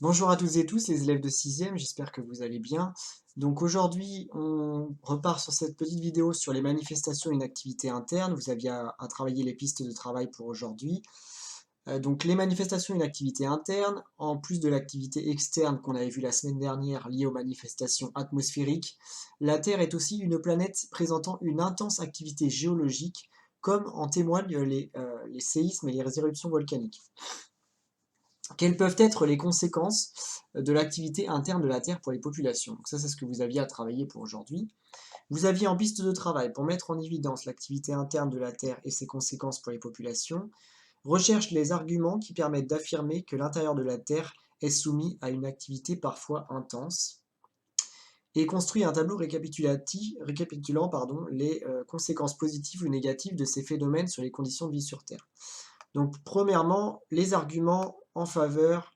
Bonjour à toutes et tous les élèves de 6e, j'espère que vous allez bien. Donc aujourd'hui, on repart sur cette petite vidéo sur les manifestations et une activité interne. Vous aviez à travailler les pistes de travail pour aujourd'hui. Donc les manifestations et une activité interne, en plus de l'activité externe qu'on avait vue la semaine dernière liée aux manifestations atmosphériques, la Terre est aussi une planète présentant une intense activité géologique, comme en témoignent les séismes et les éruptions volcaniques. Quelles peuvent être les conséquences de l'activité interne de la Terre pour les populations? Donc ça, c'est ce que vous aviez à travailler pour aujourd'hui. Vous aviez en piste de travail pour mettre en évidence l'activité interne de la Terre et ses conséquences pour les populations. Recherche les arguments qui permettent d'affirmer que l'intérieur de la Terre est soumis à une activité parfois intense. Et construit un tableau récapitulant les conséquences positives ou négatives de ces phénomènes sur les conditions de vie sur Terre. Donc, premièrement, les arguments en faveur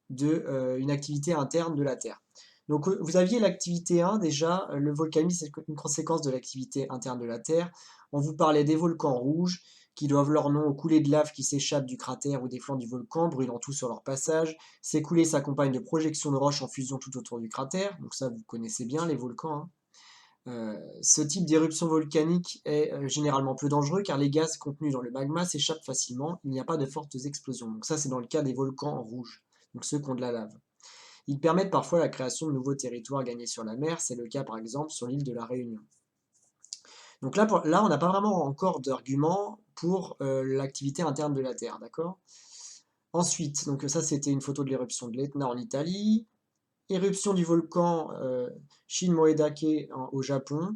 d'une activité interne de la Terre. Donc vous aviez l'activité 1 déjà, le volcanisme c'est une conséquence de l'activité interne de la Terre. On vous parlait des volcans rouges qui doivent leur nom aux coulées de lave qui s'échappent du cratère ou des flancs du volcan, brûlant tout sur leur passage. Ces coulées s'accompagnent de projections de roches en fusion tout autour du cratère, donc ça vous connaissez bien les volcans, hein. Ce type d'éruption volcanique est généralement peu dangereux car les gaz contenus dans le magma s'échappent facilement, il n'y a pas de fortes explosions. Donc ça c'est dans le cas des volcans rouges, donc ceux qui ont de la lave. Ils permettent parfois la création de nouveaux territoires gagnés sur la mer, c'est le cas par exemple sur l'île de la Réunion. Donc là on n'a pas vraiment encore d'argument pour l'activité interne de la Terre, d'accord? Ensuite, donc ça c'était une photo de l'éruption de l'Etna en Italie, éruption du volcan Shinmoedake au Japon,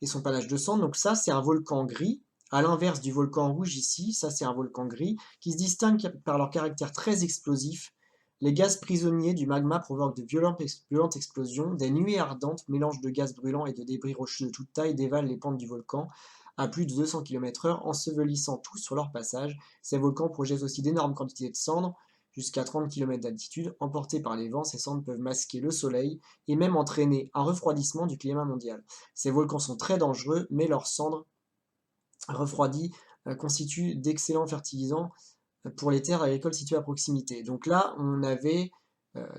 et son panache de cendres. Donc ça, c'est un volcan gris, à l'inverse du volcan rouge ici, ça c'est un volcan gris, qui se distingue par leur caractère très explosif. Les gaz prisonniers du magma provoquent de violentes explosions, des nuées ardentes, mélanges de gaz brûlants et de débris rocheux de toute taille dévalent les pentes du volcan à plus de 200 km/h, ensevelissant tout sur leur passage. Ces volcans projettent aussi d'énormes quantités de cendres, jusqu'à 30 km d'altitude, emportés par les vents, ces cendres peuvent masquer le soleil et même entraîner un refroidissement du climat mondial. Ces volcans sont très dangereux, mais leurs cendres refroidies constituent d'excellents fertilisants pour les terres agricoles situées à proximité. Donc là, on avait,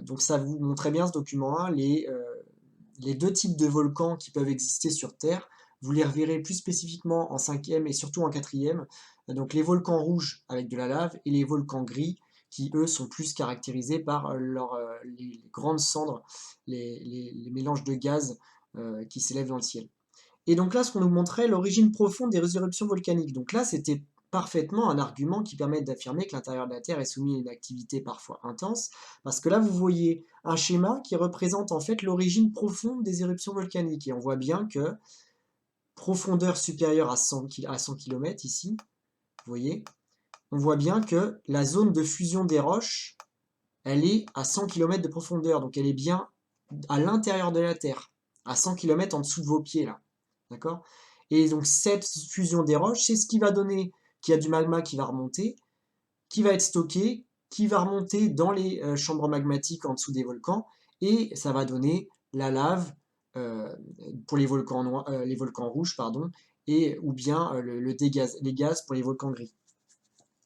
donc ça vous montrait bien ce document 1, les deux types de volcans qui peuvent exister sur Terre. Vous les reverrez plus spécifiquement en cinquième et surtout en quatrième. Donc les volcans rouges avec de la lave et les volcans gris qui eux sont plus caractérisés par les grandes cendres, les mélanges de gaz qui s'élèvent dans le ciel. Et donc là, ce qu'on nous montrait, l'origine profonde des éruptions volcaniques. Donc là, c'était parfaitement un argument qui permet d'affirmer que l'intérieur de la Terre est soumis à une activité parfois intense, parce que là, vous voyez un schéma qui représente en fait l'origine profonde des éruptions volcaniques. Et on voit bien que profondeur supérieure à 100 km ici, vous voyez, on voit bien que la zone de fusion des roches, elle est à 100 km de profondeur, donc elle est bien à l'intérieur de la Terre, à 100 km en dessous de vos pieds là. D'accord? Et donc cette fusion des roches, c'est ce qui va donner qu'il y a du magma qui va remonter, qui va être stocké, qui va remonter dans les chambres magmatiques en dessous des volcans, et ça va donner la lave euh, pour les volcans rouges, pardon, et ou bien les gaz pour les volcans gris.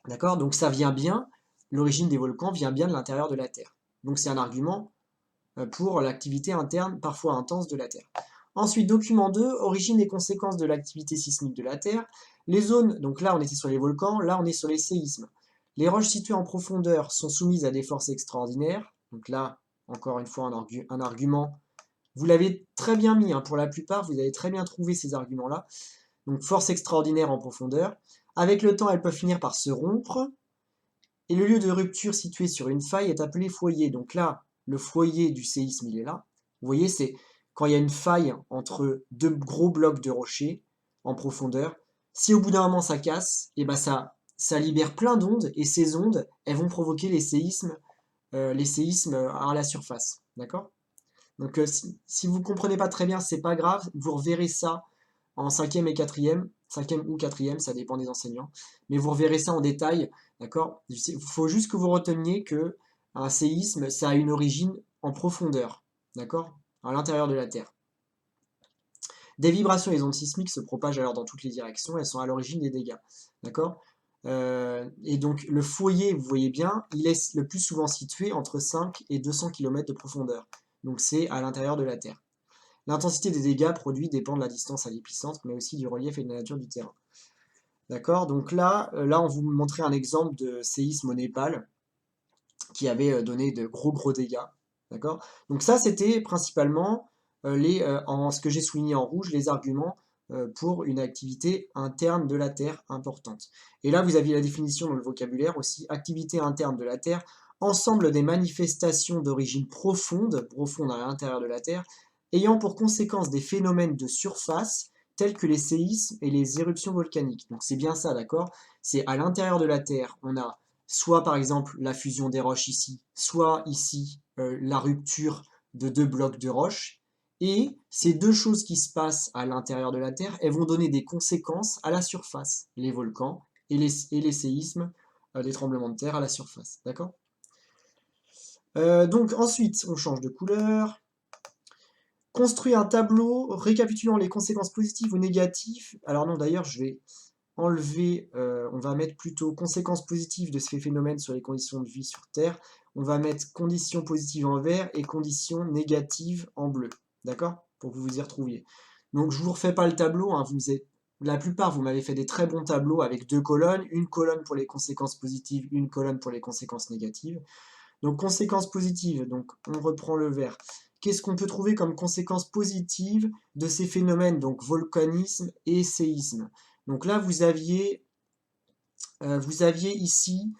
D'accord? Donc ça vient bien, l'origine des volcans vient bien de l'intérieur de la Terre. Donc c'est un argument pour l'activité interne parfois intense de la Terre. Ensuite, document 2, origine et conséquences de l'activité sismique de la Terre. Les zones, donc là on était sur les volcans, là on est sur les séismes. Les roches situées en profondeur sont soumises à des forces extraordinaires. Donc là, encore une fois, un argument. Vous l'avez très bien mis, hein, pour la plupart, vous avez très bien trouvé ces arguments-là. Donc force extraordinaire en profondeur. Avec le temps, elles peuvent finir par se rompre. Et le lieu de rupture situé sur une faille est appelé foyer. Donc là, le foyer du séisme, il est là. Vous voyez, c'est quand il y a une faille entre deux gros blocs de rochers en profondeur. Si au bout d'un moment ça casse, et ben ça libère plein d'ondes, et ces ondes, elles vont provoquer les séismes à la surface. D'accord? Donc si vous ne comprenez pas très bien, c'est pas grave, vous reverrez ça en cinquième et quatrième, cinquième ou quatrième, ça dépend des enseignants, mais vous reverrez ça en détail, d'accord? Il faut juste que vous reteniez que un séisme, ça a une origine en profondeur, d'accord? À l'intérieur de la Terre. Des vibrations et les ondes sismiques se propagent alors dans toutes les directions, elles sont à l'origine des dégâts, d'accord? Et donc le foyer, vous voyez bien, il est le plus souvent situé entre 5 et 200 km de profondeur. Donc c'est à l'intérieur de la Terre. L'intensité des dégâts produits dépend de la distance à l'épicentre, mais aussi du relief et de la nature du terrain. D'accord? Donc là, on vous montrait un exemple de séisme au Népal qui avait donné de gros dégâts. D'accord? Donc ça, c'était principalement en ce que j'ai souligné en rouge, les arguments pour une activité interne de la Terre importante. Et là, vous aviez la définition dans le vocabulaire aussi, activité interne de la Terre, ensemble des manifestations d'origine profonde à l'intérieur de la Terre, ayant pour conséquence des phénomènes de surface tels que les séismes et les éruptions volcaniques. Donc c'est bien ça, d'accord? C'est à l'intérieur de la Terre, on a soit par exemple la fusion des roches ici, soit ici la rupture de deux blocs de roches. Et ces deux choses qui se passent à l'intérieur de la Terre, elles vont donner des conséquences à la surface, les volcans et les séismes, les tremblements de terre à la surface. D'accord? Donc ensuite, on change de couleur. Construit un tableau récapitulant les conséquences positives ou négatives. Alors non, d'ailleurs, je vais enlever, on va mettre plutôt conséquences positives de ces phénomènes sur les conditions de vie sur Terre. On va mettre conditions positives en vert et conditions négatives en bleu. D'accord? Pour que vous vous y retrouviez. Donc je ne vous refais pas le tableau, hein, la plupart, vous m'avez fait des très bons tableaux avec deux colonnes, une colonne pour les conséquences positives, une colonne pour les conséquences négatives. Donc conséquences positives, donc on reprend le vert. Qu'est-ce qu'on peut trouver comme conséquences positives de ces phénomènes, donc volcanisme et séisme? Donc là, vous aviez ici,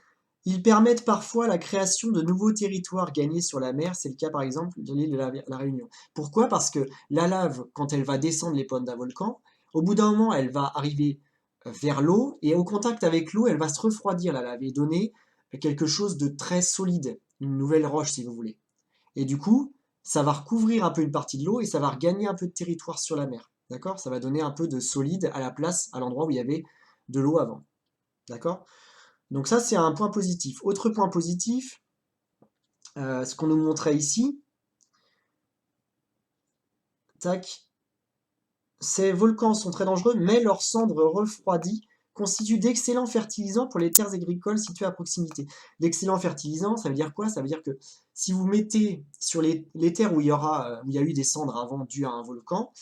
ils permettent parfois la création de nouveaux territoires gagnés sur la mer. C'est le cas par exemple de l'île de la Réunion. Pourquoi? Parce que la lave, quand elle va descendre les pentes d'un volcan, au bout d'un moment, elle va arriver vers l'eau et au contact avec l'eau, elle va se refroidir la lave et donner quelque chose de très solide, une nouvelle roche si vous voulez. Et du coup, ça va recouvrir un peu une partie de l'eau et ça va regagner un peu de territoire sur la mer. D'accord? Ça va donner un peu de solide à la place, à l'endroit où il y avait de l'eau avant. D'accord? Donc ça, c'est un point positif. Autre point positif, ce qu'on nous montrait ici, tac, ces volcans sont très dangereux, mais leurs cendres refroidies constituent d'excellents fertilisants pour les terres agricoles situées à proximité. D'excellents fertilisants, ça veut dire quoi? Ça veut dire que si vous mettez sur les terres où il y a eu des cendres avant dues à un volcan,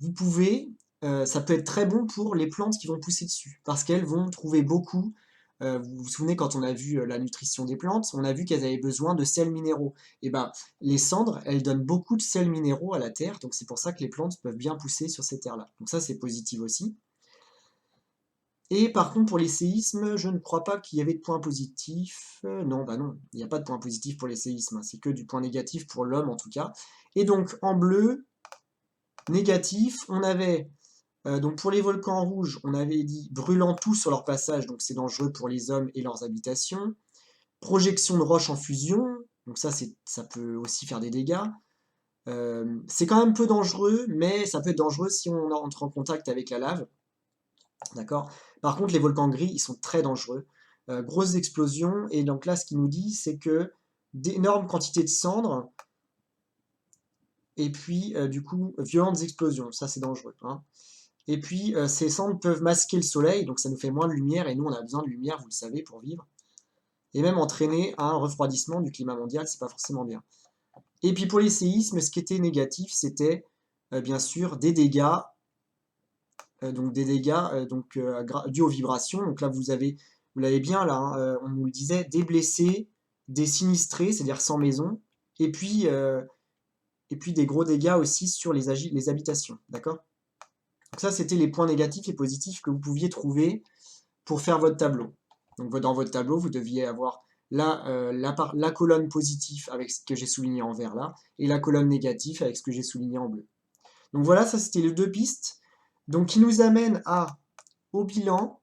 vous pouvez, ça peut être très bon pour les plantes qui vont pousser dessus, parce qu'elles vont trouver beaucoup. Vous vous souvenez quand on a vu la nutrition des plantes, on a vu qu'elles avaient besoin de sels minéraux. Et ben, les cendres, elles donnent beaucoup de sels minéraux à la terre, donc c'est pour ça que les plantes peuvent bien pousser sur ces terres-là. Donc ça, c'est positif aussi. Et par contre, pour les séismes, je ne crois pas qu'il y avait de points positifs. Non, bah non, il n'y a pas de points positifs pour les séismes, hein. C'est que du point négatif pour l'homme en tout cas. Et donc en bleu, négatif, on avait donc pour les volcans rouges, on avait dit brûlant tout sur leur passage, donc c'est dangereux pour les hommes et leurs habitations. Projection de roches en fusion, donc ça peut aussi faire des dégâts. C'est quand même peu dangereux, mais ça peut être dangereux si on entre en contact avec la lave. D'accord? Par contre, les volcans gris, ils sont très dangereux. Grosses explosions, et donc là, ce qu'il nous dit, c'est que d'énormes quantités de cendres, et puis du coup, violentes explosions, ça c'est dangereux, hein. Et puis, ces cendres peuvent masquer le soleil, donc ça nous fait moins de lumière, et nous, on a besoin de lumière, vous le savez, pour vivre. Et même entraîner un refroidissement du climat mondial, c'est pas forcément bien. Et puis pour les séismes, ce qui était négatif, c'était bien sûr des dégâts, dus aux vibrations. Donc là, vous l'avez bien là, hein, on nous le disait, des blessés, des sinistrés, c'est-à-dire sans maison, et puis, des gros dégâts aussi sur les habitations, d'accord? Donc ça, c'était les points négatifs et positifs que vous pouviez trouver pour faire votre tableau. Donc dans votre tableau, vous deviez avoir la colonne positive avec ce que j'ai souligné en vert là, et la colonne négative avec ce que j'ai souligné en bleu. Donc voilà, ça c'était les deux pistes. Donc qui nous amène au bilan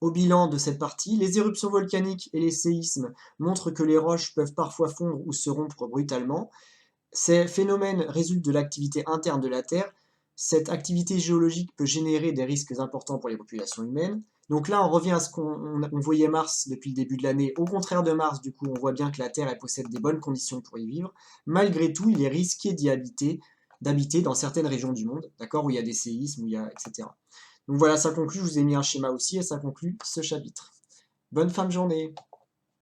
de cette partie. Les éruptions volcaniques et les séismes montrent que les roches peuvent parfois fondre ou se rompre brutalement. Ces phénomènes résultent de l'activité interne de la Terre. Cette activité géologique peut générer des risques importants pour les populations humaines. Donc là, on revient à ce qu'on voyait Mars depuis le début de l'année. Au contraire de Mars, du coup, on voit bien que la Terre elle possède des bonnes conditions pour y vivre. Malgré tout, il est risqué d'habiter dans certaines régions du monde, d'accord, où il y a des séismes, etc. Donc voilà, ça conclut, je vous ai mis un schéma aussi, et ça conclut ce chapitre. Bonne fin de journée.